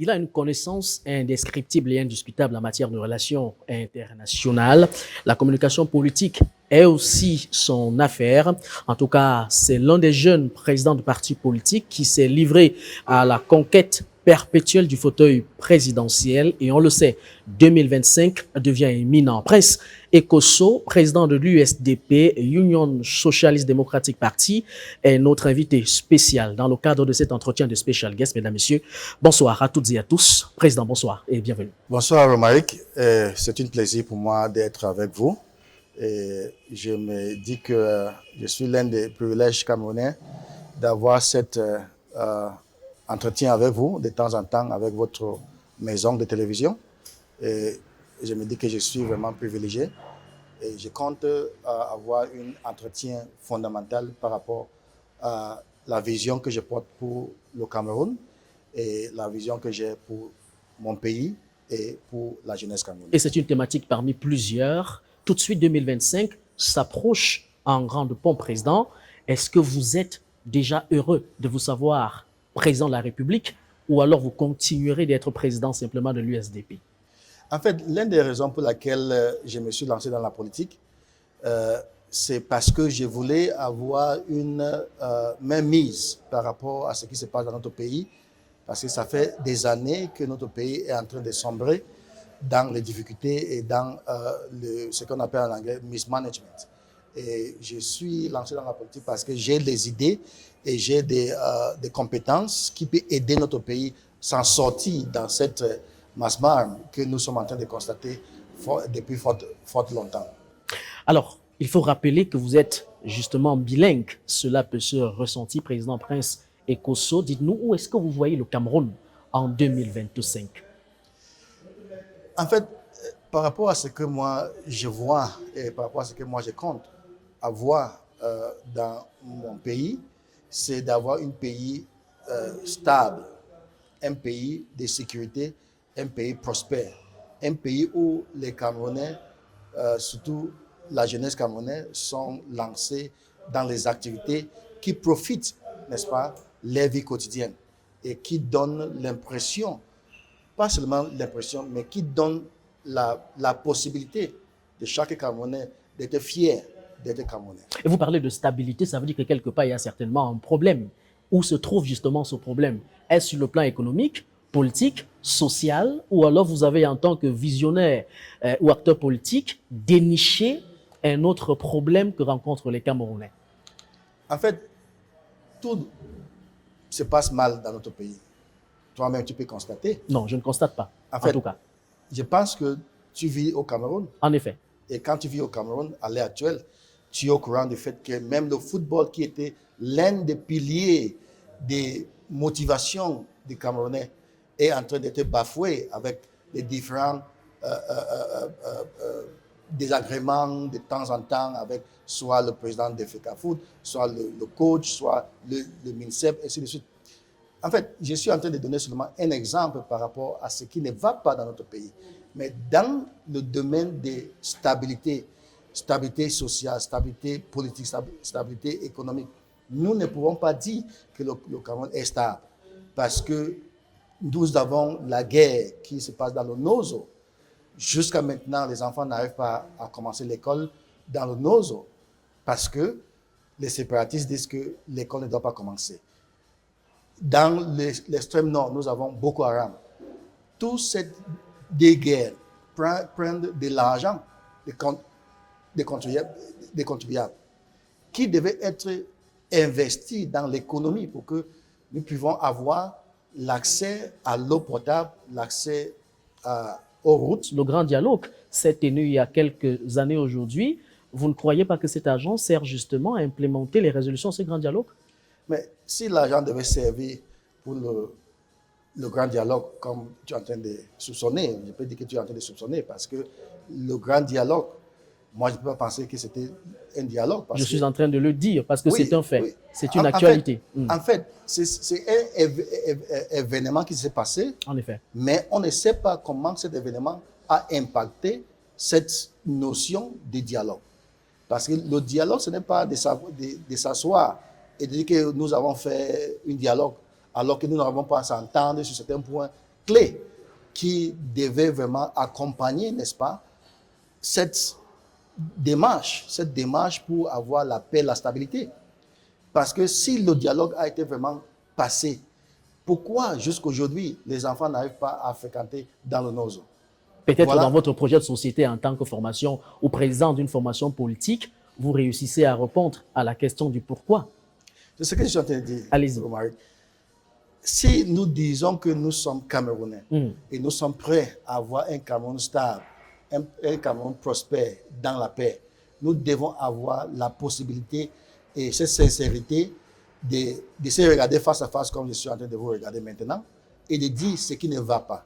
Il a une connaissance indescriptible et indiscutable en matière de relations internationales. La communication politique est aussi son affaire. En tout cas, c'est l'un des jeunes présidents de partis politiques qui s'est livré à la conquête perpétuelle du fauteuil présidentiel. Et on le sait, 2025 devient éminent. Prince Ekosso, président de l'USDP, Union Socialist Democratic Party, est notre invité spécial dans le cadre de cet entretien de Special Guest. Mesdames, Messieurs, bonsoir à toutes et à tous. Président, bonsoir et bienvenue. Bonsoir Romaric, c'est un plaisir pour moi d'être avec vous. Et je me dis que je suis l'un des privilèges camerounais d'avoir cet entretien avec vous de temps en temps avec votre maison de télévision. Et je me dis que je suis vraiment privilégié et je compte avoir un entretien fondamental par rapport à la vision que je porte pour le Cameroun et la vision que j'ai pour mon pays et pour la jeunesse camerounaise. Et c'est une thématique parmi plusieurs. Tout de suite, 2025 s'approche en grande pompe, président. Est-ce que vous êtes déjà heureux de vous savoir président de la République ou alors vous continuerez d'être président simplement de l'USDP? En fait, l'une des raisons pour laquelle je me suis lancé dans la politique, c'est parce que je voulais avoir une mainmise par rapport à ce qui se passe dans notre pays, parce que ça fait des années que notre pays est en train de sombrer dans les difficultés et dans ce qu'on appelle en anglais mismanagement. Et je suis lancé dans la politique parce que j'ai des idées et j'ai des compétences qui peuvent aider notre pays s'en sortir dans cette marasme que nous sommes en train de constater depuis fort longtemps. Alors, il faut rappeler que vous êtes justement bilingue. Cela peut se ressentir, président Prince Ekosso. Dites-nous, où est-ce que vous voyez le Cameroun en 2025? En fait, par rapport à ce que moi je vois et par rapport à ce que moi je compte avoir dans mon pays, c'est d'avoir un pays stable, un pays de sécurité, un pays prospère, un pays où les Camerounais, surtout la jeunesse camerounaise, sont lancés dans les activités qui profitent, n'est-ce pas, leur vie quotidienne et qui donnent l'impression, pas seulement l'impression, mais qui donnent la possibilité de chaque Camerounais d'être fier d'être Camerounais. Et vous parlez de stabilité, ça veut dire que quelque part, il y a certainement un problème. Où se trouve justement ce problème? Est-ce sur le plan économique, politique, social, ou alors vous avez en tant que visionnaire ou acteur politique déniché un autre problème que rencontrent les Camerounais? En fait, tout se passe mal dans notre pays. Toi-même, tu peux constater. Non, je ne constate pas, en tout cas. Je pense que tu vis au Cameroun. En effet. Et quand tu vis au Cameroun, à l'heure actuelle, tu es au courant du fait que même le football, qui était l'un des piliers des motivations des Camerounais, est en train d'être bafoué avec les différents désagréments de temps en temps avec soit le président de FECAFOOT, soit le coach, soit le MINSEP, et ainsi de suite. En fait, je suis en train de donner seulement un exemple par rapport à ce qui ne va pas dans notre pays. Mais dans le domaine de stabilité, stabilité sociale, stabilité politique, stabilité économique, nous ne pouvons pas dire que le Cameroun est stable. Parce que nous avons la guerre qui se passe dans le Nozo. Jusqu'à maintenant, les enfants n'arrivent pas à commencer l'école dans le Nozo. Parce que les séparatistes disent que l'école ne doit pas commencer. Dans l'extrême nord, nous avons Boko Haram. Toutes ces guerres prennent de l'argent des contribuables qui devaient être investis dans l'économie pour que nous puissions avoir l'accès à l'eau potable, l'accès aux routes. Le grand dialogue s'est tenu il y a quelques années aujourd'hui. Vous ne croyez pas que cet argent sert justement à implémenter les résolutions de ce grand dialogue? Mais si l'argent devait servir pour le grand dialogue, comme tu es en train de soupçonner, je peux dire que tu es en train de soupçonner, parce que le grand dialogue, moi je ne peux pas penser que c'était un dialogue. Je suis en train de le dire, parce que oui, c'est un fait, oui. C'est une actualité. En fait, c'est un événement qui s'est passé, en effet. Mais on ne sait pas comment cet événement a impacté cette notion de dialogue. Parce que le dialogue, ce n'est pas de s'asseoir et de dire que nous avons fait un dialogue alors que nous n'avons pas à s'entendre sur certains points. clés qui devaient vraiment accompagner, n'est-ce pas, cette démarche pour avoir la paix, la stabilité. Parce que si le dialogue a été vraiment passé, pourquoi jusqu'aujourd'hui les enfants n'arrivent pas à fréquenter dans le Nozo? Peut-être Voilà. dans votre projet de société en tant que formation ou président d'une formation politique, vous réussissez à répondre à la question du pourquoi. C'est ce que je suis en train de dire. Allez-y. Romaric. Si nous disons que nous sommes Camerounais et nous sommes prêts à avoir un Cameroun stable, un Cameroun prospère dans la paix, nous devons avoir la possibilité et cette sincérité de se regarder face à face comme je suis en train de vous regarder maintenant et de dire ce qui ne va pas.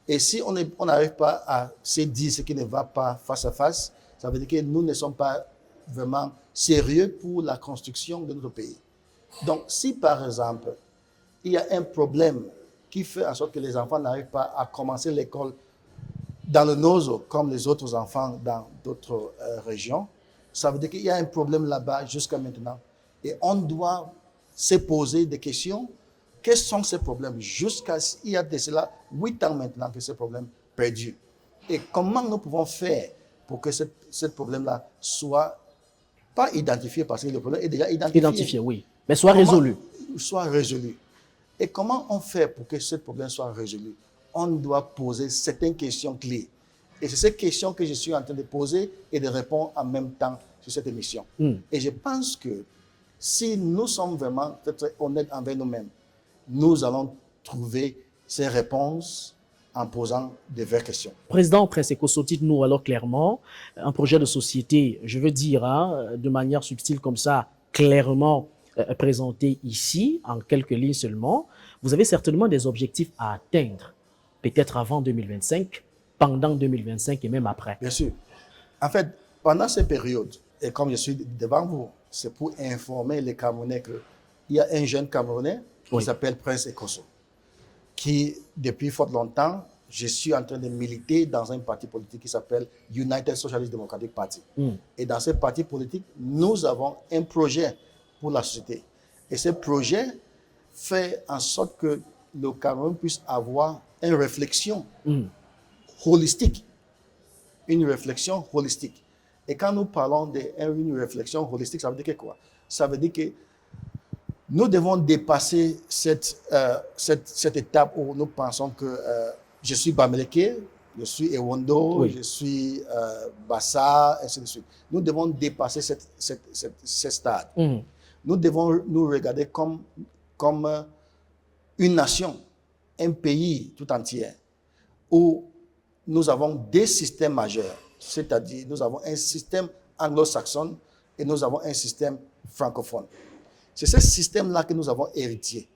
Et si on n'arrive pas à se dire ce qui ne va pas face à face, ça veut dire que nous ne sommes pas vraiment sérieux pour la construction de notre pays. Donc, si par exemple, il y a un problème qui fait en sorte que les enfants n'arrivent pas à commencer l'école dans le Nozo comme les autres enfants dans d'autres régions, ça veut dire qu'il y a un problème là-bas jusqu'à maintenant. Et on doit se poser des questions. Quels sont ces problèmes? Jusqu'à il y a de cela 8 ans maintenant que ces problèmes perdurent. Et comment nous pouvons faire pour que ce problème-là soit pas identifié, parce que le problème est déjà identifié. Identifié, oui, mais soit résolu. Soit résolu. Et comment on fait pour que ce problème soit résolu? On doit poser certaines questions clés. Et c'est ces questions que je suis en train de poser et de répondre en même temps sur cette émission. Et je pense que si nous sommes vraiment très honnêtes envers nous-mêmes, nous allons trouver ces réponses en posant des vraies questions. Président Prince Ekosso, dites-nous alors clairement, un projet de société, je veux dire, de manière subtile comme ça, clairement présenté ici, en quelques lignes seulement, vous avez certainement des objectifs à atteindre, peut-être avant 2025, pendant 2025 et même après. Bien sûr. En fait, pendant ces périodes, et comme je suis devant vous, c'est pour informer les Camerounais qu'il y a un jeune Camerounais qui s'appelle Prince Ekosso, qui, depuis fort longtemps, je suis en train de militer dans un parti politique qui s'appelle United Socialist Democratic Party. Et dans ce parti politique, nous avons un projet pour la société. Et ce projet fait en sorte que le Cameroun puisse avoir une réflexion holistique. Une réflexion holistique. Et quand nous parlons d'une réflexion holistique, ça veut dire que quoi? Ça veut dire que nous devons dépasser cette étape où nous pensons que je suis Bamileke, je suis Ewondo, je suis Bassa, ainsi de suite. Nous devons dépasser ce stade. Nous devons nous regarder comme une nation, un pays tout entier, où nous avons des systèmes majeurs, c'est-à-dire nous avons un système anglo-saxon et nous avons un système francophone. C'est ce système-là que nous avons hérité.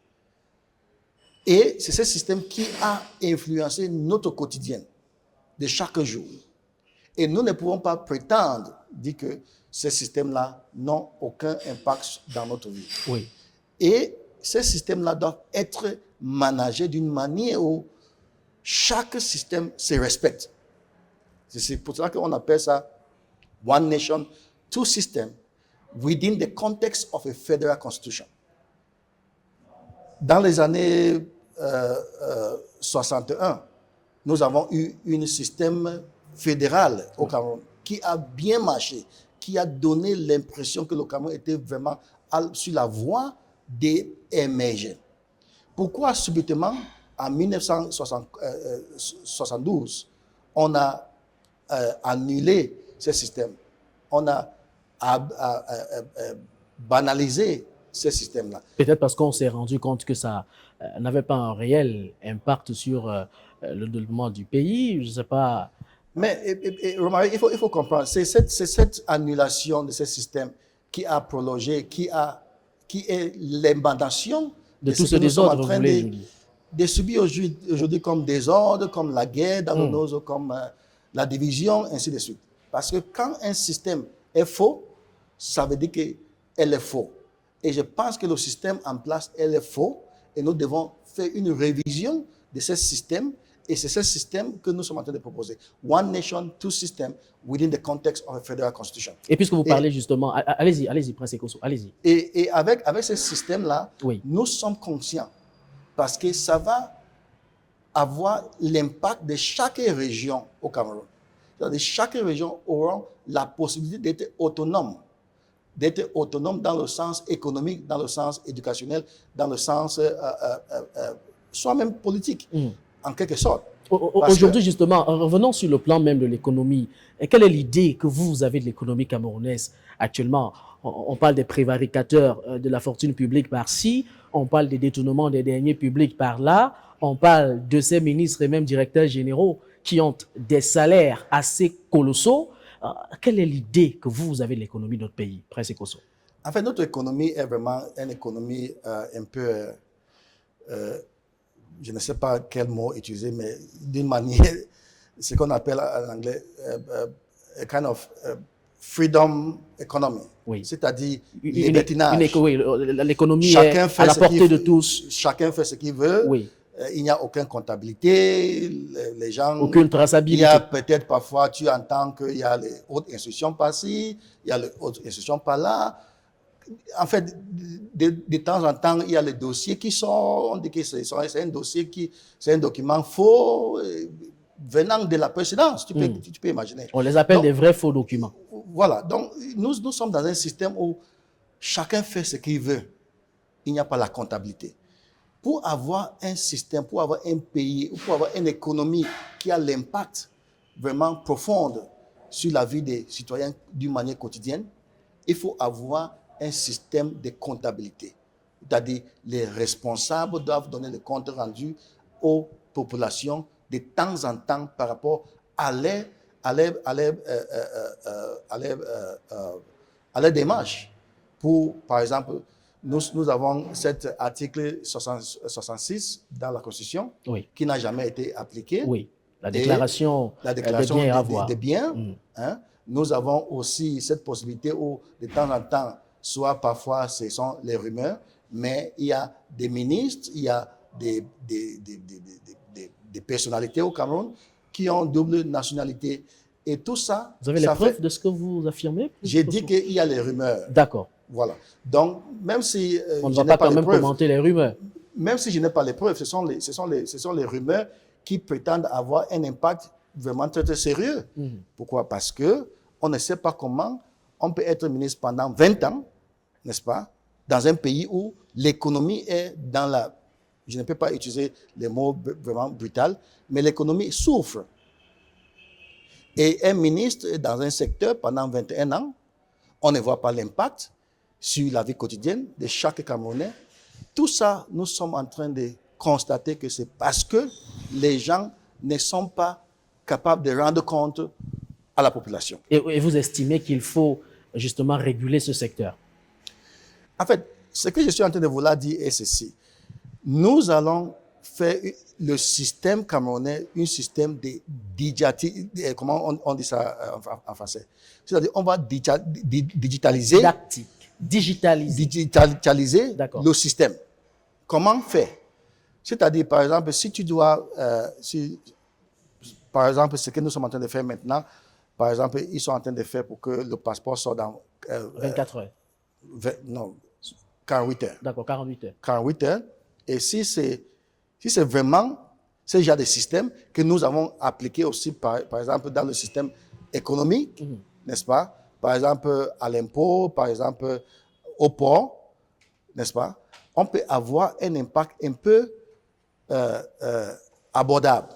Et c'est ce système qui a influencé notre quotidien de chaque jour. Et nous ne pouvons pas prétendre dire que ces systèmes-là n'ont aucun impact dans notre vie. Oui. Et ces systèmes-là doivent être managés d'une manière où chaque système se respecte. C'est pour cela qu'on appelle ça One Nation, Two Systems within the context of a federal constitution. Dans les années 61, nous avons eu un système fédéral au Cameroun qui a bien marché, qui a donné l'impression que le Cameroun était vraiment sur la voie d'émerger. Pourquoi subitement, en 1972, on a annulé ce système? On a banalisé ce système-là. Peut-être parce qu'on s'est rendu compte que ça n'avait pas un réel impact sur le développement du pays, je ne sais pas. Mais Romaric, il faut comprendre, c'est cette annulation de ce système qui a prolongé, qui est l'émanation de tout ce désordre, vous voulez de subir aujourd'hui comme désordre, comme la guerre dans le Nozo, comme la division, ainsi de suite. Parce que quand un système est faux, ça veut dire qu'elle est faux. Et je pense que le système en place, elle est faux. Et nous devons faire une révision de ce système. Et c'est ce système que nous sommes en train de proposer. One nation, two systems within the context of a federal constitution. Et puisque vous parlez justement, allez-y, Prince Ekosso, allez-y. Et avec ce système-là, nous sommes conscients. Parce que ça va avoir l'impact de chaque région au Cameroun. C'est-à-dire chaque région aura la possibilité d'être autonome dans le sens économique, dans le sens éducationnel, dans le sens soit même politique, en quelque sorte. Aujourd'hui, justement, revenons sur le plan même de l'économie. Et quelle est l'idée que vous avez de l'économie camerounaise actuellement? On parle des prévaricateurs de la fortune publique par-ci, on parle des détournements des deniers publics par-là, on parle de ces ministres et même directeurs généraux qui ont des salaires assez colossaux. Quelle est l'idée que vous avez de l'économie de notre pays, Prince Ekosso? En fait, notre économie est vraiment une économie un peu, je ne sais pas quel mot utiliser, mais d'une manière, ce qu'on appelle en anglais a kind of freedom economy. Oui. C'est-à-dire libertinage. Oui, l'économie est à la portée de tous. Chacun fait ce qu'il veut. Oui. Il n'y a aucune comptabilité. Les gens, aucune traçabilité. Il y a peut-être parfois, tu entends qu'il y a les hautes institutions par-ci, il y a les hautes institutions par-là. En fait, de temps en temps, il y a les dossiers qui sont, on dit que c'est un dossier c'est un document faux venant de la présidence. Tu peux imaginer. On les appelle des vrais faux documents. Voilà. Donc, nous sommes dans un système où chacun fait ce qu'il veut. Il n'y a pas la comptabilité. Pour avoir un système, pour avoir un pays, pour avoir une économie qui a l'impact vraiment profond sur la vie des citoyens d'une manière quotidienne, il faut avoir un système de comptabilité. C'est-à-dire, les responsables doivent donner le compte rendu aux populations de temps en temps par rapport à leur démarche. Pour, par exemple, nous avons cet article 66 dans la Constitution qui n'a jamais été appliqué. Oui, la déclaration des biens. Hein. Nous avons aussi cette possibilité où, de temps en temps, soit parfois ce sont les rumeurs, mais il y a des ministres, il y a des personnalités au Cameroun qui ont double nationalité. Et tout ça... Vous avez les preuves de ce que vous affirmez? J'ai dit qu'il y a les rumeurs. D'accord. Voilà. Donc, même si on ne va pas quand même commenter les rumeurs. Même si je n'ai pas les preuves, ce sont les rumeurs qui prétendent avoir un impact vraiment très, très sérieux. Pourquoi? Parce qu'on ne sait pas comment on peut être ministre pendant 20 ans, n'est-ce pas, dans un pays où l'économie est dans la... Je ne peux pas utiliser les mots vraiment brutaux, mais l'économie souffre. Et un ministre est dans un secteur pendant 21 ans, on ne voit pas l'impact sur la vie quotidienne de chaque Camerounais. Tout ça, nous sommes en train de constater que c'est parce que les gens ne sont pas capables de rendre compte à la population. Et vous estimez qu'il faut justement réguler ce secteur? En fait, ce que je suis en train de vous dire est ceci. Nous allons faire le système camerounais un système de comment on dit ça en français? C'est-à-dire on va digitaliser le système. Comment faire? C'est-à-dire, par exemple, si tu dois, par exemple, ce que nous sommes en train de faire maintenant, par exemple, ils sont en train de faire pour que le passeport sorte dans 24 heures. Non, 48 heures. D'accord, 48 heures. 48 heures. Et si c'est vraiment ce genre de système que nous avons appliqué aussi, par exemple, dans le système économique, n'est-ce pas? Par exemple, à l'impôt, par exemple, au port, n'est-ce pas? On peut avoir un impact un peu abordable,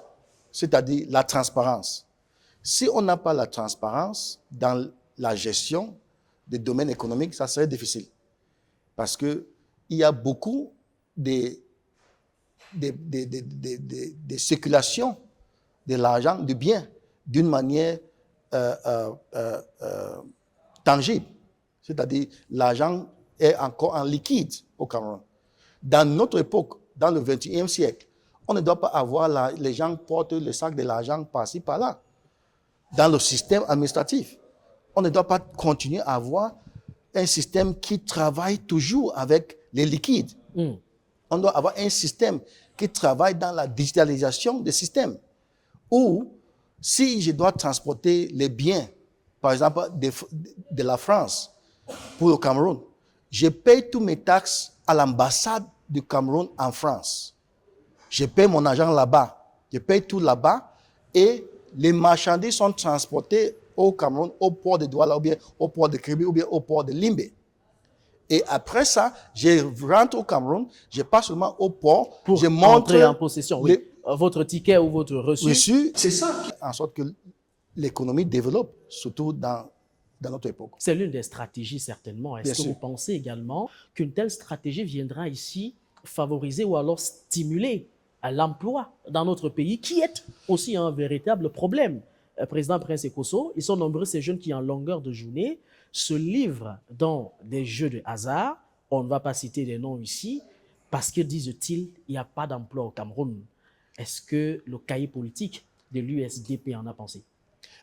c'est-à-dire la transparence. Si on n'a pas la transparence dans la gestion des domaines économiques, ça serait difficile. Parce qu'il y a beaucoup de circulation de l'argent, de biens, d'une manière tangible. C'est-à-dire, l'argent est encore en liquide au Cameroun. Dans notre époque, dans le XXIe siècle, on ne doit pas avoir les gens portent le sac de l'argent par-ci, par-là. Dans le système administratif, on ne doit pas continuer à avoir un système qui travaille toujours avec les liquides. On doit avoir un système qui travaille dans la digitalisation des systèmes. Ou, si je dois transporter les biens, par exemple, de la France pour le Cameroun, je paye tous mes taxes à l'ambassade du Cameroun en France. Je paye mon argent là-bas. Je paye tout là-bas et les marchandises sont transportées au Cameroun, au port de Douala, ou bien au port de Kribi, ou bien au port de Limbe. Et après ça, je rentre au Cameroun, je passe seulement au port, Pour je montre entrer en possession, oui. Votre ticket ou votre reçu. c'est ça qui fait en sorte que l'économie développe, surtout dans notre époque. C'est l'une des stratégies, certainement. Est-ce Bien que sûr. vous pensez également qu'une telle stratégie viendra ici favoriser ou alors stimuler l'emploi dans notre pays, qui est aussi un véritable problème? Président Prince Ekosso, ils sont nombreux ces jeunes qui, en longueur de journée, se livrent dans des jeux de hasard. On ne va pas citer des noms ici, parce que, disent-ils, il n'y a pas d'emploi au Cameroun. Est-ce que le cahier politique de l'USDP en a pensé?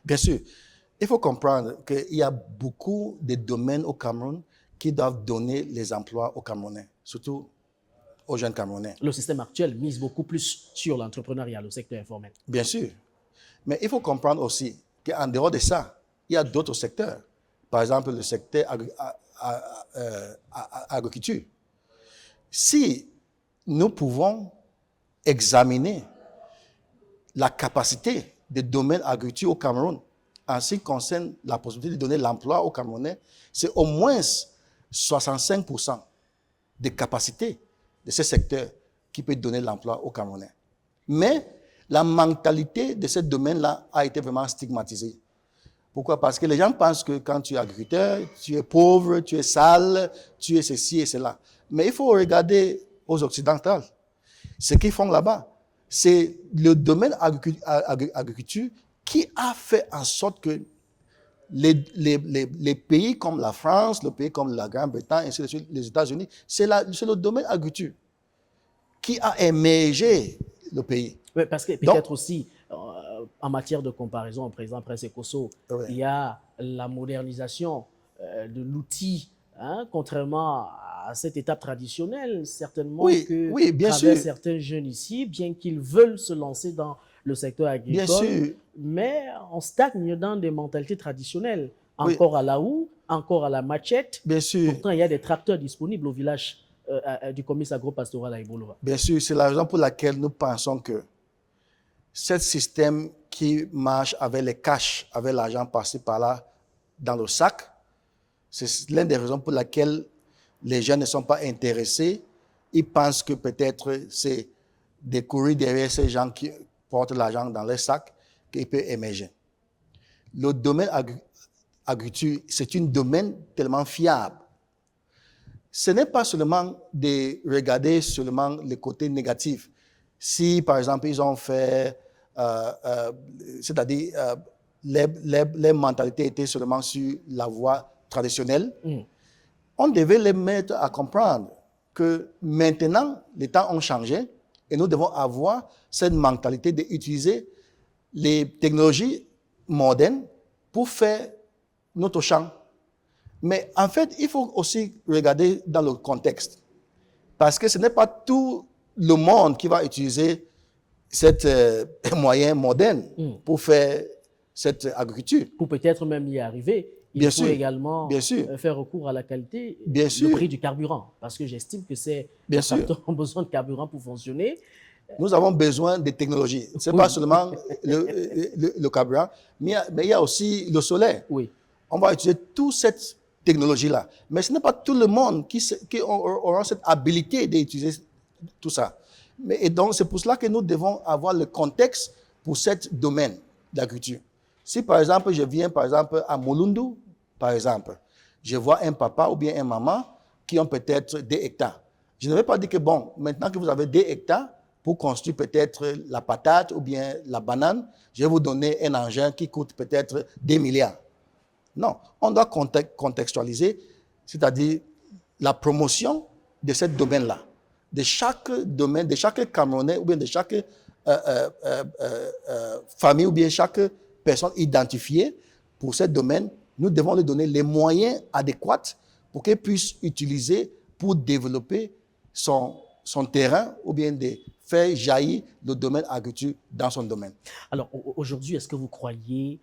Bien sûr. Il faut comprendre qu'il y a beaucoup de domaines au Cameroun qui doivent donner les emplois aux Camerounais, surtout aux jeunes Camerounais. Le système actuel mise beaucoup plus sur l'entrepreneuriat, le secteur informel. Bien sûr. Mais il faut comprendre aussi qu'en dehors de ça, il y a d'autres secteurs. Par exemple, le secteur agriculture. Si nous pouvons examiner la capacité des domaines agriculture au Cameroun en ce qui concerne la possibilité de donner l'emploi aux Camerounais, c'est au moins 65% de capacité de ce secteur qui peut donner l'emploi aux Camerounais. Mais la mentalité de ce domaine-là a été vraiment stigmatisée. Pourquoi? Parce que les gens pensent que quand tu es agriculteur, tu es pauvre, tu es sale, tu es ceci et cela. Mais il faut regarder aux occidentales. Ce qu'ils font là-bas, c'est le domaine agriculture qui a fait en sorte que les pays comme la France, les pays comme la Grande-Bretagne, ainsi de suite, les États-Unis, c'est le domaine agriculture qui a émergé le pays. Oui, parce que peut-être aussi, en matière de comparaison, président Prince Ekosso, Oui. il y a la modernisation de l'outil, hein, contrairement à cette étape traditionnelle, certainement que oui, bien travers sûr. certains jeunes ici, bien qu'ils veulent se lancer dans le secteur agricole, Bien sûr. mais on stagne dans des mentalités traditionnelles, Oui. encore à la houe, encore à la machette. Bien sûr. Pourtant, il y a des tracteurs disponibles au village du comice agro-pastoral à Ibolova. Bien sûr, c'est la raison pour laquelle nous pensons que ce système qui marche avec les cash, avec l'argent passé par là dans le sac, c'est l'une des raisons pour laquelle les gens ne sont pas intéressés. Ils pensent que peut-être c'est de courir derrière ces gens qui portent l'argent dans les sacs qu'il peut émerger. Le domaine agriculture, c'est un domaine tellement fiable. Ce n'est pas seulement de regarder seulement le côté négatif. Si, par exemple, ils ont fait, c'est-à-dire les mentalités étaient seulement sur la voie traditionnelle, on devait les mettre à comprendre que maintenant, les temps ont changé et nous devons avoir cette mentalité d'utiliser les technologies modernes pour faire notre champ. Mais en fait, il faut aussi regarder dans le contexte. Parce que ce n'est pas tout le monde qui va utiliser cet moyen moderne pour faire cette agriculture. Pour peut-être même y arriver, il Bien faut sûr, également bien sûr. faire recours à la qualité, Bien le sûr. prix du carburant. Parce que j'estime que ces Bien sûr. tracteurs ont besoin de carburant pour fonctionner. Nous avons besoin de technologies. Ce n'est pas seulement le carburant, mais il y a aussi le solaire. Oui. On va utiliser toute cette technologie-là. Mais ce n'est pas tout le monde qui aura cette habilité d'utiliser tout ça. Et donc, c'est pour cela que nous devons avoir le contexte pour ce domaine d'agriculture. Si, par exemple, je viens, par exemple, à Mulundu, par exemple, je vois un papa ou bien une maman qui ont peut-être des hectares. Je ne vais pas dire que, bon, maintenant que vous avez des hectares, pour construire peut-être la patate ou bien la banane, je vais vous donner un engin qui coûte peut-être 2 milliards. Non, on doit contextualiser, c'est-à-dire la promotion de ce domaine-là. De chaque domaine, de chaque Camerounais ou bien de chaque famille ou bien chaque personne identifiée pour ce domaine, nous devons lui donner les moyens adéquats pour qu'elle puisse utiliser pour développer son terrain ou bien de faire jaillir le domaine agriculture dans son domaine. Alors aujourd'hui, est-ce que vous croyez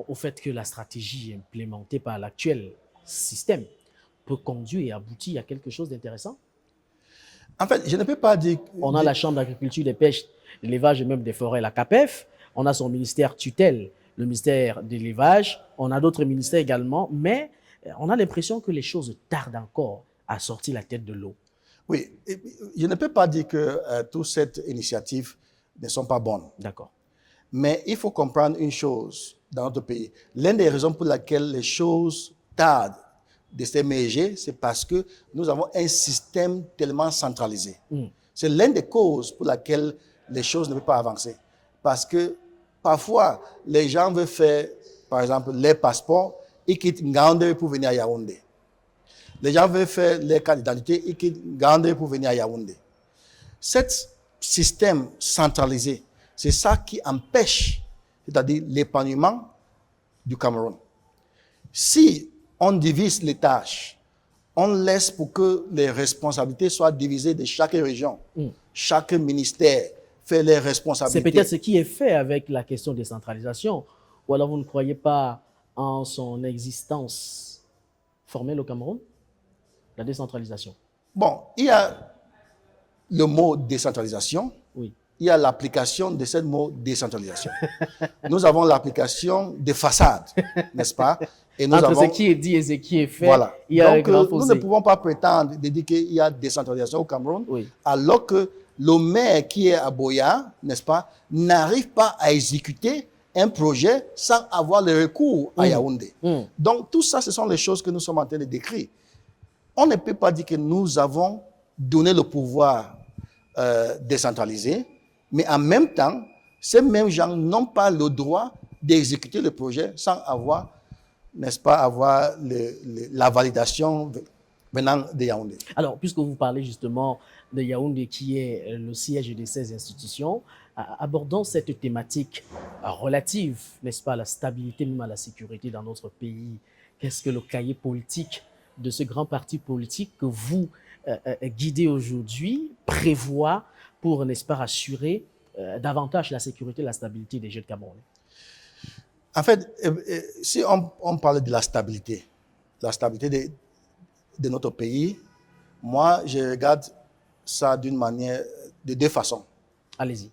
au fait que la stratégie implémentée par l'actuel système peut conduire et aboutir à quelque chose d'intéressant? En fait, je ne peux pas dire... On a la Chambre d'agriculture, des pêches l'élevage et même des forêts, la CAPEF. On a son ministère tutelle, le ministère de l'élevage. On a d'autres ministères également, mais on a l'impression que les choses tardent encore à sortir la tête de l'eau. Oui, je ne peux pas dire que toutes ces initiatives ne sont pas bonnes. D'accord. Mais il faut comprendre une chose dans notre pays. L'une des raisons pour laquelle les choses tardent de s'émerger, c'est parce que nous avons un système tellement centralisé. C'est l'une des causes pour laquelle les choses ne peuvent pas avancer. Parce que parfois, les gens veulent faire, par exemple, les passeports et quittent Ngandé pour venir à Yaoundé. Les gens veulent faire les cartes d'identité et quittent Ngandé pour venir à Yaoundé. Ce système centralisé, c'est ça qui empêche, c'est-à-dire l'épanouiement du Cameroun. Si on divise les tâches, on laisse pour que les responsabilités soient divisées de chaque région, chaque ministère fait les responsabilités. C'est peut-être ce qui est fait avec la question de décentralisation. Ou alors vous ne croyez pas en son existence formelle au Cameroun, la décentralisation? Bon, il y a le mot décentralisation. Oui. Il y a l'application de ce mot décentralisation. Nous avons l'application de façade, n'est-ce pas? Et nous Entre avons, ce qui est dit et ce qui est fait, voilà. il y a un Donc, grand nous fossé. ne pouvons pas prétendre de dire qu'il y a décentralisation au Cameroun, Oui. alors que le maire qui est à Boya, n'est-ce pas, n'arrive pas à exécuter un projet sans avoir le recours à Yaoundé. Donc, tout ça, ce sont les choses que nous sommes en train de décrire. On ne peut pas dire que nous avons donné le pouvoir décentralisé, mais en même temps, ces mêmes gens n'ont pas le droit d'exécuter le projet sans avoir, n'est-ce pas, avoir la validation venant de Yaoundé. Alors, puisque vous parlez justement de Yaoundé, qui est le siège de ces institutions, abordons cette thématique relative, n'est-ce pas, à la stabilité, même à la sécurité dans notre pays. Qu'est-ce que le cahier politique de ce grand parti politique que vous guidez aujourd'hui prévoit pour, n'est-ce pas, assurer davantage la sécurité et la stabilité des jeunes Camerounais? En fait, si on parle de la stabilité de notre pays, moi, je regarde ça d'une manière, de deux façons. Allez-y.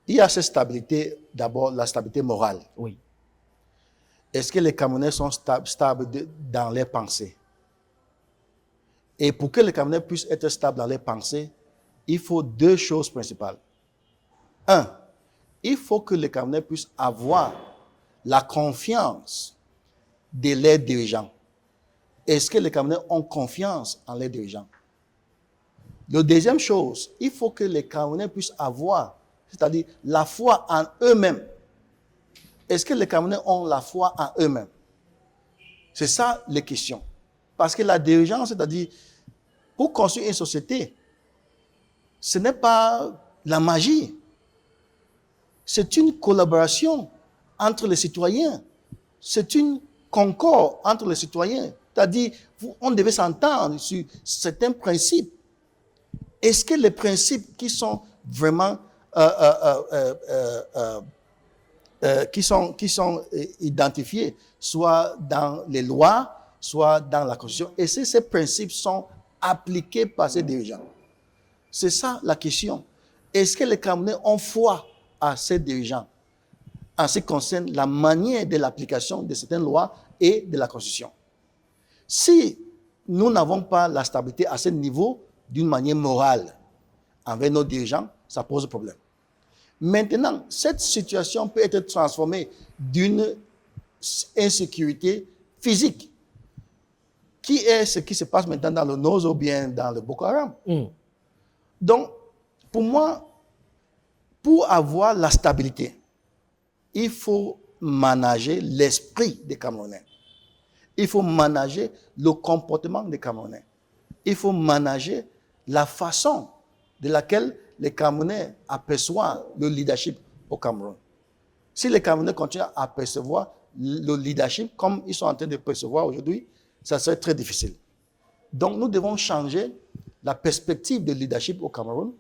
Il y a cette stabilité, d'abord la stabilité morale. Oui. Est-ce que les Camerounais sont stables dans leurs pensées? Et pour que les Camerounais puissent être stables dans leurs pensées, il faut deux choses principales. Un, il faut que les Camerounais puissent avoir la confiance de leurs dirigeants. Est-ce que les Camerounais ont confiance en leurs dirigeants? La deuxième chose, il faut que les Camerounais puissent avoir, c'est-à-dire la foi en eux-mêmes. Est-ce que les Camerounais ont la foi en eux-mêmes? C'est ça les questions. Parce que la dirigeance, c'est-à-dire, pour construire une société, ce n'est pas la magie. C'est une collaboration entre les citoyens. C'est une concorde entre les citoyens. C'est-à-dire, on devait s'entendre sur certains principes. Est-ce que les principes qui sont vraiment qui sont identifiés, soit dans les lois, soit dans la Constitution, est-ce que ces principes sont appliqués par ces dirigeants? C'est ça la question. Est-ce que les Camerounais ont foi à ces dirigeants en ce qui concerne la manière de l'application de certaines lois et de la Constitution? Si nous n'avons pas la stabilité à ce niveau d'une manière morale envers nos dirigeants, ça pose problème. Maintenant, cette situation peut être transformée d'une insécurité physique, qui est ce qui se passe maintenant dans le Nord ou bien dans le Boko Haram. Donc, pour moi, pour avoir la stabilité, il faut manager l'esprit des Camerounais. Il faut manager le comportement des Camerounais. Il faut manager la façon de laquelle les Camerounais aperçoivent le leadership au Cameroun. Si les Camerounais continuent à percevoir le leadership comme ils sont en train de percevoir aujourd'hui, ça serait très difficile. Donc, nous devons changer la perspective de leadership au Cameroun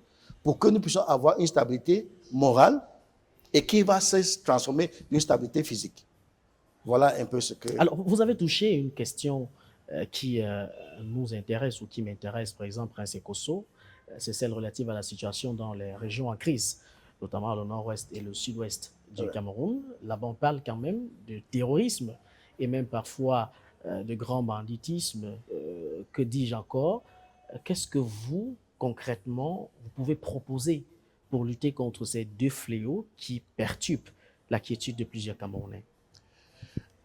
pour que nous puissions avoir une stabilité morale et qui va se transformer en une stabilité physique. Voilà un peu ce que... Alors, vous avez touché une question qui nous intéresse ou qui m'intéresse, par exemple, Prince Ekosso, c'est celle relative à la situation dans les régions en crise, notamment le nord-ouest et le sud-ouest du Cameroun. Là-bas, on parle quand même de terrorisme et même parfois de grand banditisme. Que dis-je encore? Qu'est-ce que vous, concrètement, vous pouvez proposer pour lutter contre ces deux fléaux qui perturbent la quiétude de plusieurs Camerounais?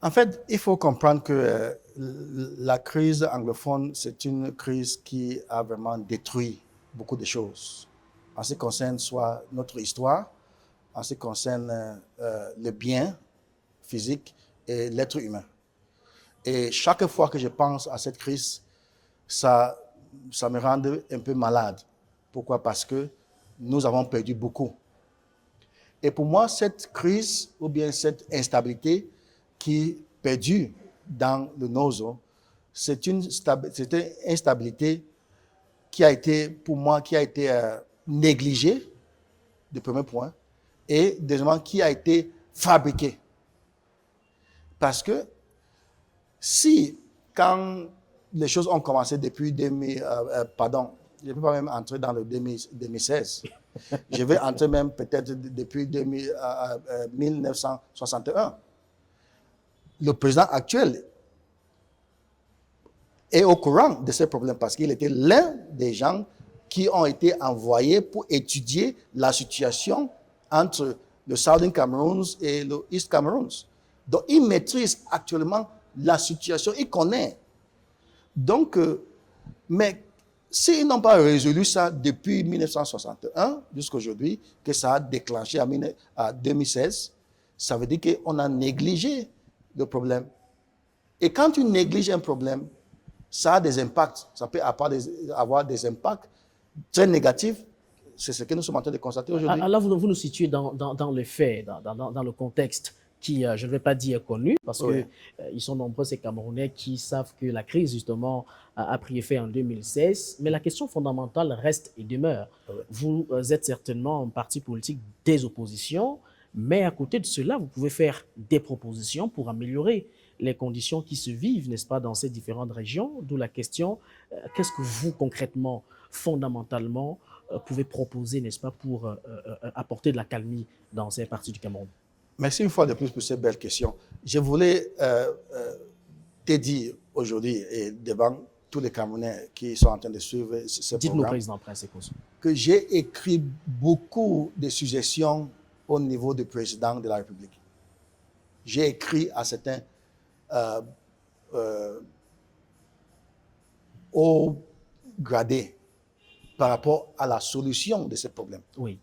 En fait, il faut comprendre que la crise anglophone, c'est une crise qui a vraiment détruit beaucoup de choses. En ce qui concerne soit notre histoire, en ce qui concerne le bien physique et l'être humain. Et chaque fois que je pense à cette crise, ça me rend un peu malade. Pourquoi? Parce que nous avons perdu beaucoup. Et pour moi, cette crise ou bien cette instabilité qui perdure dans le Nozo, c'est une instabilité qui a été, pour moi, qui a été négligée, du premier point, et deuxièmement, qui a été fabriquée. Parce que si, quand les choses ont commencé depuis je ne peux pas même entrer dans le 2016. Je vais entrer même peut-être depuis 1961. Le président actuel est au courant de ces problèmes parce qu'il était l'un des gens qui ont été envoyés pour étudier la situation entre le Southern Cameroun et le East Cameroun. Donc, il maîtrise actuellement la situation, il connaît. Donc, mais s'ils n'ont pas résolu ça depuis 1961 jusqu'à aujourd'hui, que ça a déclenché en 2016, ça veut dire qu'on a négligé le problème. Et quand tu négliges un problème, ça a des impacts. Ça peut avoir des impacts très négatifs. C'est ce que nous sommes en train de constater aujourd'hui. Alors, vous nous situez dans les faits, dans le contexte qui, je ne vais pas dire connu, parce que ils sont nombreux, ces Camerounais, qui savent que la crise, justement, a pris effet en 2016. Mais la question fondamentale reste et demeure. Vous êtes certainement un parti politique des oppositions, mais à côté de cela, vous pouvez faire des propositions pour améliorer les conditions qui se vivent, n'est-ce pas, dans ces différentes régions. D'où la question, qu'est-ce que vous, concrètement, fondamentalement, pouvez proposer, n'est-ce pas, pour apporter de la calmie dans ces parties du Cameroun? Merci une fois de plus pour cette belle question. Je voulais te dire aujourd'hui et devant tous les Camerounais qui sont en train de suivre ce programme. Dites-nous, président principal, que j'ai écrit beaucoup de suggestions au niveau du président de la République. J'ai écrit à certains hauts gradés par rapport à la solution de ce problème. Oui.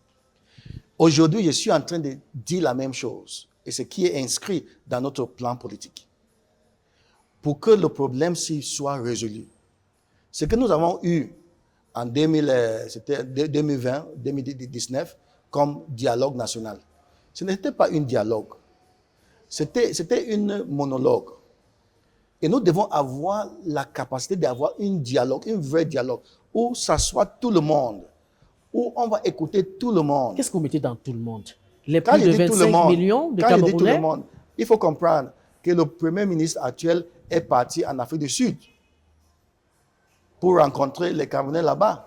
Aujourd'hui, je suis en train de dire la même chose, et ce qui est inscrit dans notre plan politique, pour que le problème soit résolu. Ce que nous avons eu en 2020, 2019, comme dialogue national, ce n'était pas un dialogue, c'était une monologue. Et nous devons avoir la capacité d'avoir un dialogue, un vrai dialogue, où s'assoit tout le monde, où on va écouter tout le monde. Qu'est-ce que vous mettez dans tout le monde? Les plus de 25 millions de Camerounais? Quand je dis tout le monde, il faut comprendre que le Premier ministre actuel est parti en Afrique du Sud pour rencontrer les Camerounais là-bas.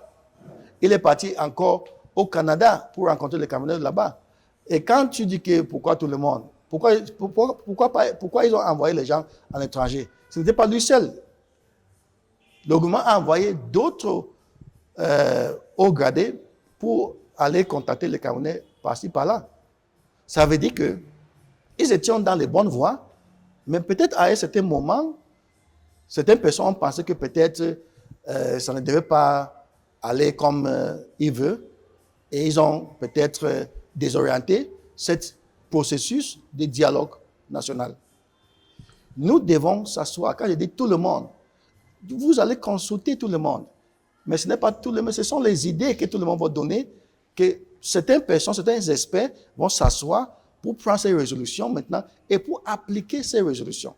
Il est parti encore au Canada pour rencontrer les Camerounais là-bas. Et quand tu dis que pourquoi tout le monde, pourquoi ils ont envoyé les gens en étranger? Ce n'était pas lui seul. Le gouvernement a envoyé d'autres hauts gradés pour aller contacter les Camerounais par-ci, par-là. Ça veut dire qu'ils étaient dans les bonnes voies, mais peut-être à un certain moment, certaines personnes ont pensé que peut-être ça ne devait pas aller comme ils veulent, et ils ont peut-être désorienté ce processus de dialogue national. Nous devons s'asseoir. Quand je dis tout le monde, vous allez consulter tout le monde. Mais ce n'est pas tout le monde, ce sont les idées que tout le monde va donner, que certaines personnes, certains experts vont s'asseoir pour prendre ces résolutions maintenant et pour appliquer ces résolutions.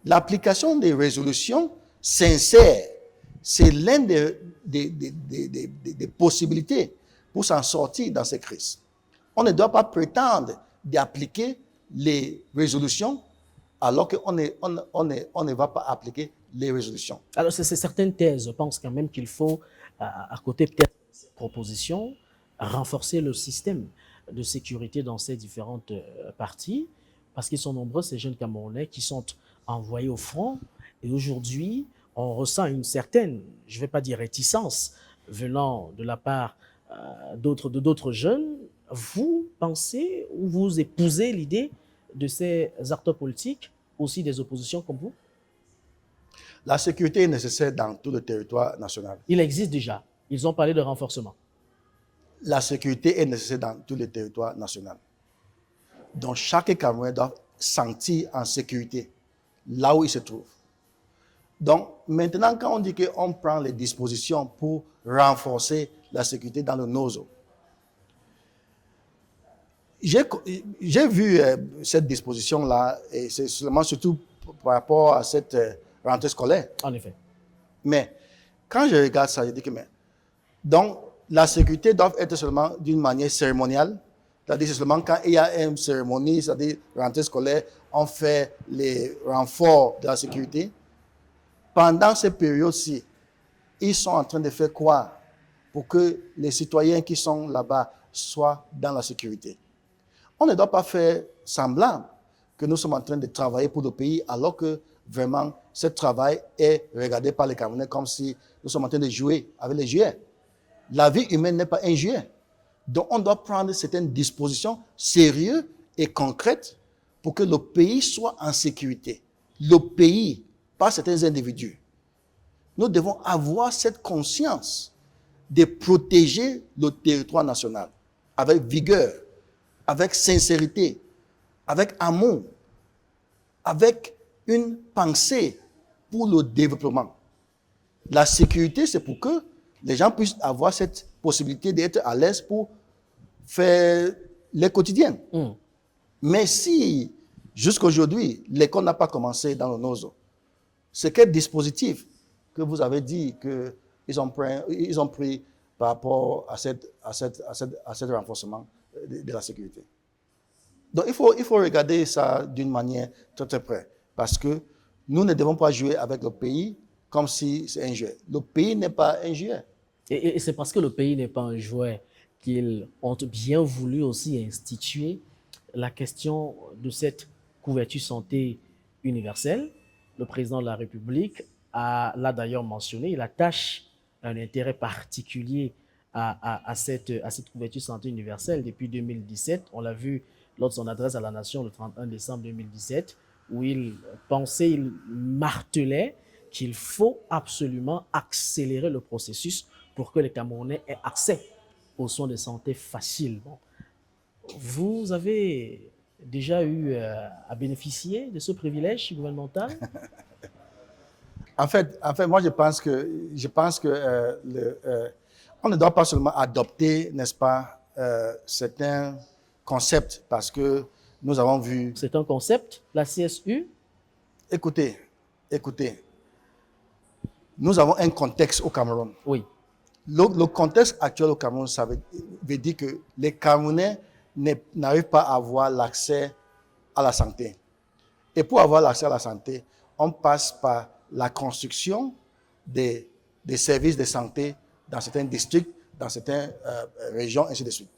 L'application des résolutions sincères, c'est l'une des possibilités pour s'en sortir dans ces crises. On ne doit pas prétendre d'appliquer les résolutions alors qu'on ne va pas appliquer les résolutions. Alors, c'est certaines thèses. Je pense quand même qu'il faut, à côté peut-être proposition, renforcer le système de sécurité dans ces différentes parties, parce qu'ils sont nombreux, ces jeunes Camerounais qui sont envoyés au front. Et aujourd'hui, on ressent une certaine, je ne vais pas dire réticence, venant de la part de d'autres jeunes. Vous pensez ou vous épousez l'idée de ces acteurs politiques, aussi des oppositions comme vous? La sécurité est nécessaire dans tout le territoire national. Il existe déjà. Ils ont parlé de renforcement. La sécurité est nécessaire dans tout le territoire national. Donc, chaque Camerounais doit sentir en sécurité là où il se trouve. Donc, maintenant, quand on dit qu'on prend les dispositions pour renforcer la sécurité dans le NOZO, j'ai vu cette disposition-là, et c'est seulement surtout par rapport à cette rentrée scolaire. En effet. Mais quand je regarde ça, je dis que donc la sécurité doit être seulement d'une manière cérémoniale, c'est-à-dire seulement quand il y a une cérémonie, c'est-à-dire rentrée scolaire, on fait les renforts de la sécurité. Pendant ces périodes-ci, ils sont en train de faire quoi pour que les citoyens qui sont là-bas soient dans la sécurité? On ne doit pas faire semblant que nous sommes en train de travailler pour le pays alors que vraiment ce travail est regardé par les Camerounais comme si nous sommes en train de jouer avec les jouets. La vie humaine n'est pas un jouet. Donc on doit prendre certaines dispositions sérieuses et concrètes pour que le pays soit en sécurité. Le pays, pas certains individus. Nous devons avoir cette conscience de protéger le territoire national avec vigueur, avec sincérité, avec amour, avec une pensée pour le développement. La sécurité, c'est pour que les gens puissent avoir cette possibilité d'être à l'aise pour faire les quotidiens. Mais si, jusqu'aujourd'hui, l'école n'a pas commencé dans le NOZO, c'est quel dispositif que vous avez dit qu'ils ont pris par rapport à ce renforcement de la sécurité? Donc, il faut regarder ça d'une manière très, très près. Parce que nous ne devons pas jouer avec le pays comme si c'est un jouet. Le pays n'est pas un jouet. Et c'est parce que le pays n'est pas un jouet qu'ils ont bien voulu aussi instituer la question de cette couverture santé universelle. Le président de la République l'a d'ailleurs mentionné, il attache un intérêt particulier à cette couverture santé universelle depuis 2017. On l'a vu lors de son adresse à la nation le 31 décembre 2017, où il pensait, il martelait qu'il faut absolument accélérer le processus pour que les Camerounais aient accès aux soins de santé facilement. Vous avez déjà eu à bénéficier de ce privilège gouvernemental? En fait, moi, je pense que on ne doit pas seulement adopter, n'est-ce pas, certains concepts, parce que nous avons vu... C'est un concept, la CSU? Écoutez, nous avons un contexte au Cameroun. Oui. Le contexte actuel au Cameroun, ça veut dire que les Camerounais n'arrivent pas à avoir l'accès à la santé. Et pour avoir l'accès à la santé, on passe par la construction des services de santé dans certains districts, dans certaines régions, ainsi de suite.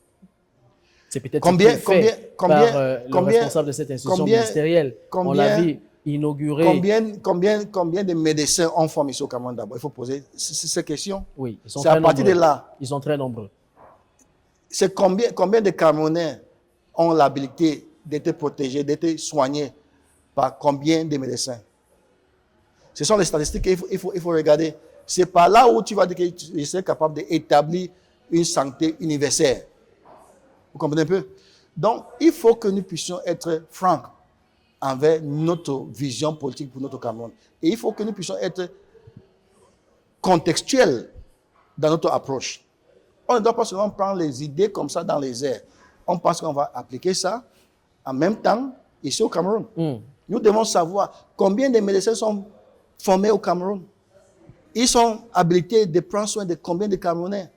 C'est peut-être par le responsable de cette institution ministérielle. On l'a vu inaugurer. Combien de médecins on forme ici au Cameroun d'abord? Il faut poser ces questions. Oui, ils sont très nombreux. C'est à partir de là. Ils sont très nombreux. C'est combien de Camerounais ont l'habilité d'être protégés, d'être soignés par combien de médecins? Ce sont les statistiques qu'il faut regarder. C'est par là où tu vas dire que tu es capable d'établir une santé universelle. Vous comprenez un peu? Donc, il faut que nous puissions être francs envers notre vision politique pour notre Cameroun. Et il faut que nous puissions être contextuels dans notre approche. On ne doit pas seulement prendre les idées comme ça dans les airs. On pense qu'on va appliquer ça en même temps ici au Cameroun. Nous devons savoir combien de médecins sont formés au Cameroun. Ils sont habilités de prendre soin de combien de Camerounais.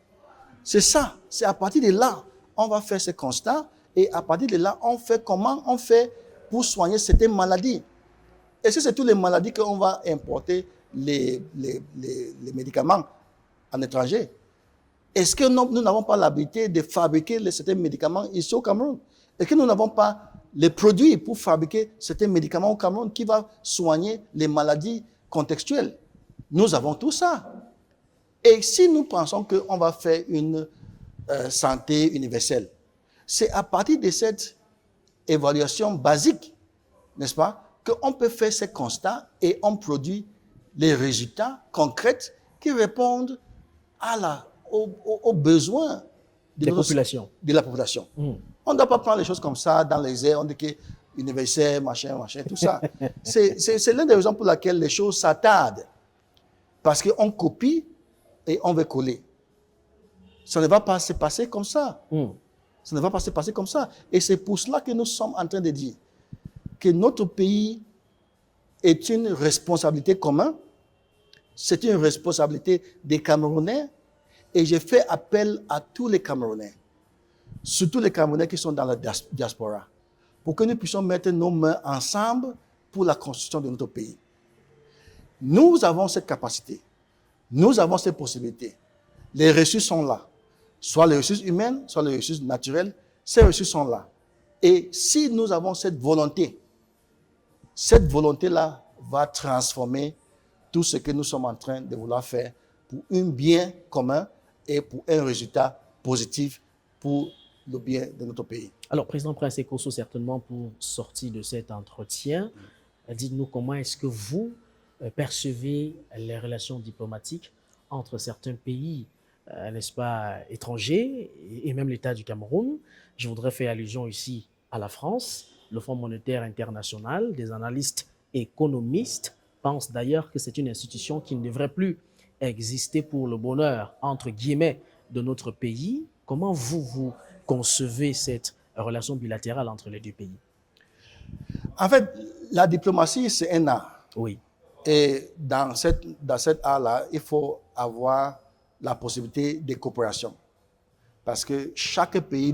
C'est ça. C'est à partir de là, on va faire ce constat. Et à partir de là, on fait comment on fait pour soigner certaines maladies. Et si c'est toutes les maladies qu'on va importer les médicaments en étranger, Est-ce que nous n'avons pas l'habilité de fabriquer certains médicaments ici au Cameroun? Est-ce que nous n'avons pas les produits pour fabriquer certains médicaments au Cameroun qui vont soigner les maladies contextuelles? Nous avons tout ça. Et si nous pensons qu'on va faire une santé universelle, c'est à partir de cette évaluation basique, n'est-ce pas, qu'on peut faire ces constats et on produit les résultats concrets qui répondent aux besoins de la population. On ne doit pas prendre les choses comme ça dans les airs, on dit que universel, machin, tout ça. C'est l'une des raisons pour laquelle les choses s'attardent. Parce qu'on copie et on veut coller. Ça ne va pas se passer comme ça. Ça ne va pas se passer comme ça. Et c'est pour cela que nous sommes en train de dire que notre pays est une responsabilité commune. C'est une responsabilité des Camerounais. Et je fais appel à tous les Camerounais, surtout les Camerounais qui sont dans la diaspora, pour que nous puissions mettre nos mains ensemble pour la construction de notre pays. Nous avons cette capacité. Nous avons cette possibilité. Les ressources sont là. Soit les ressources humaines, soit les ressources naturelles. Ces ressources sont là. Et si nous avons cette volonté-là va transformer tout ce que nous sommes en train de vouloir faire pour un bien commun et pour un résultat positif pour le bien de notre pays. Alors, Président Prince Ekosso, certainement pour sortir de cet entretien, dites-nous comment est-ce que vous percevez les relations diplomatiques entre certains pays, n'est-ce pas, étrangers, et même l'État du Cameroun. Je voudrais faire allusion ici à la France. Le Fonds monétaire international, des analystes économistes pensent d'ailleurs que c'est une institution qui ne devrait plus exister pour le bonheur, entre guillemets, de notre pays. Comment vous concevez cette relation bilatérale entre les deux pays? En fait, la diplomatie, c'est un art. Oui. Et dans cet art-là, il faut avoir la possibilité de coopération. Parce que chaque pays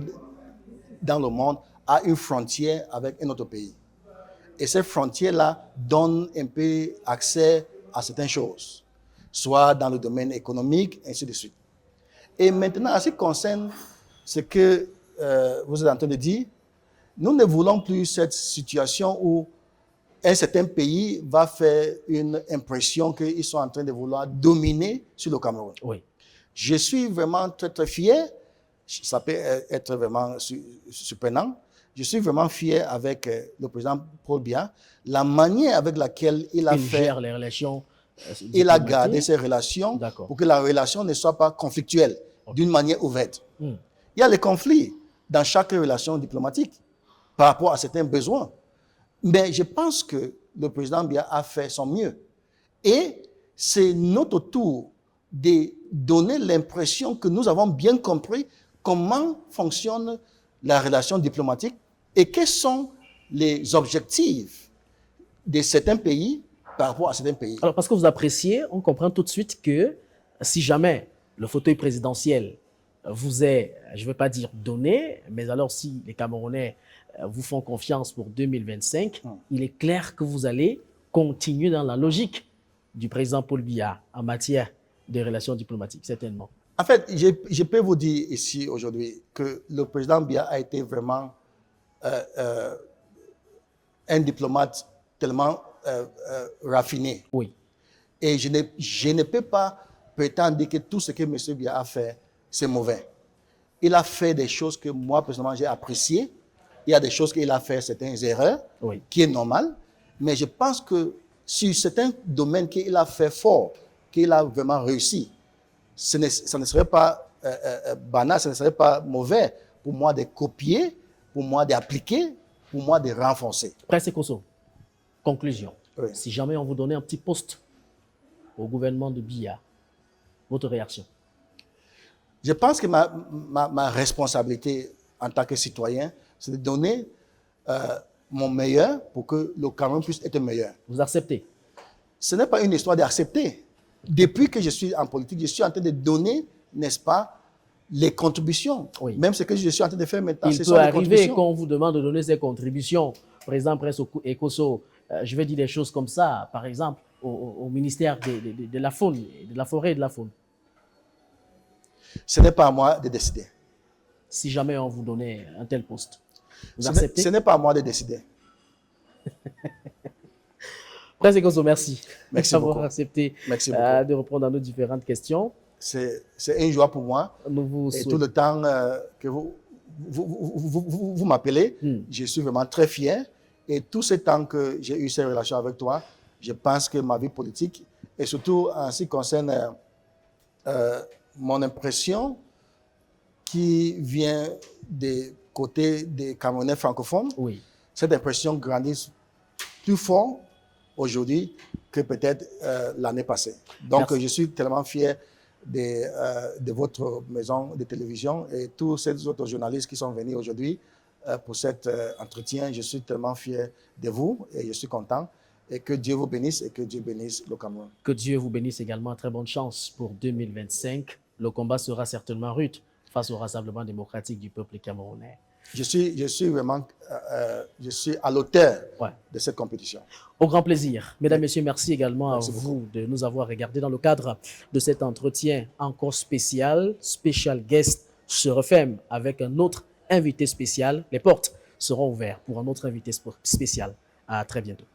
dans le monde a une frontière avec un autre pays. Et cette frontière-là donne un peu accès à certaines choses, soit dans le domaine économique, ainsi de suite. Et maintenant, en ce qui concerne ce que vous êtes en train de dire, nous ne voulons plus cette situation où un certain pays va faire une impression qu'ils sont en train de vouloir dominer sur le Cameroun. Oui. Je suis vraiment très, très fier. Ça peut être vraiment surprenant. Je suis vraiment fier avec le président Paul Biya, la manière avec laquelle il gère les relations. Il a gardé ses relations pour que la relation ne soit pas conflictuelle, d'une manière ouverte. Il y a les conflits dans chaque relation diplomatique par rapport à certains besoins. Mais je pense que le président Biya a fait son mieux. Et c'est notre tour de donner l'impression que nous avons bien compris comment fonctionne la relation diplomatique et quels sont les objectifs de certains pays par rapport à certains pays. Alors, parce que vous appréciez, on comprend tout de suite que si jamais le fauteuil présidentiel vous est, je ne veux pas dire donné, mais alors si les Camerounais vous font confiance pour 2025, il est clair que vous allez continuer dans la logique du président Paul Biya en matière de relations diplomatiques, certainement. En fait, je peux vous dire ici aujourd'hui que le président Biya a été vraiment un diplomate tellement raffiné. Oui. Et je ne peux pas prétendre que tout ce que M. Biya a fait, c'est mauvais. Il a fait des choses que moi, personnellement, j'ai appréciées. Il y a des choses qu'il a fait, certaines erreurs, qui est normal. Mais je pense que sur certains domaines qu'il a fait fort, qu'il a vraiment réussi, ça ne serait pas banal, ça ne serait pas mauvais pour moi de copier, pour moi d'appliquer, pour moi de renforcer. Prince Ekosso, conclusion. Oui. Si jamais on vous donnait un petit poste au gouvernement de Biya, votre réaction? Je pense que ma responsabilité en tant que citoyen, c'est de donner mon meilleur pour que le Cameroun puisse être meilleur. Vous acceptez? Ce n'est pas une histoire d'accepter. Depuis que je suis en politique, je suis en train de donner, n'est-ce pas, les contributions. Oui. Même ce que je suis en train de faire maintenant, ce sont des contributions. Il peut arriver qu'on vous demande de donner ces contributions. Président Prince Ekosso, je vais dire des choses comme ça, par exemple, au ministère de la faune, de la forêt et de la faune. Ce n'est pas à moi de décider. Si jamais on vous donnait un tel poste, vous Ce acceptez? n'est pas à moi de décider. Prince Ekosso, merci. Merci d'avoir beaucoup. accepté Merci beaucoup. de répondre à nos différentes questions. C'est une joie pour moi. Nous vous Et tout le temps que vous m'appelez, je suis vraiment très fier. Et tout ce temps que j'ai eu ces relations avec toi, je pense que ma vie politique, et surtout en ce qui concerne mon impression qui vient des côtés des Camerounais francophones, oui. cette impression grandit plus fort aujourd'hui que peut-être l'année passée. Donc, Merci. je suis tellement fier de votre maison de télévision et tous ces autres journalistes qui sont venus aujourd'hui pour cet entretien. Je suis tellement fier de vous et je suis content. Et que Dieu vous bénisse et que Dieu bénisse le Cameroun. Que Dieu vous bénisse également. Très bonne chance pour 2025. Le combat sera certainement rude face au Rassemblement démocratique du peuple camerounais. Je suis vraiment je suis à l'auteur de cette compétition. Au grand plaisir. Mesdames, Messieurs, merci également merci à beaucoup. vous de nous avoir regardés dans le cadre de cet entretien encore spécial. Special Guest se referme avec un autre invité spécial. Les portes seront ouvertes pour un autre invité spécial. À très bientôt.